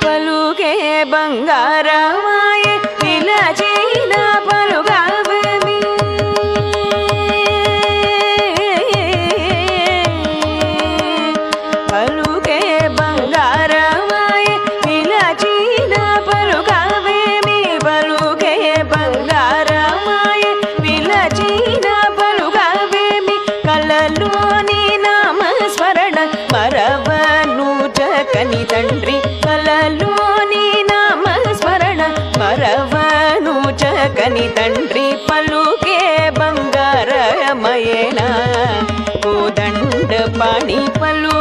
పలుకే బంగారమాయే నిలచిన పలుకవేమి పలుకే బంగారమాయే నిలచిన పలుకవేమి పలుకే బంగారమాయే నిలచిన పలుకవేమి కలలోని నామస్మరణ మరవను జగని తండ్రి కలలోని నామస్మరణ మరవను జగని తండ్రి పలుకే బంగారమయేనా కోదండ పాణి పలు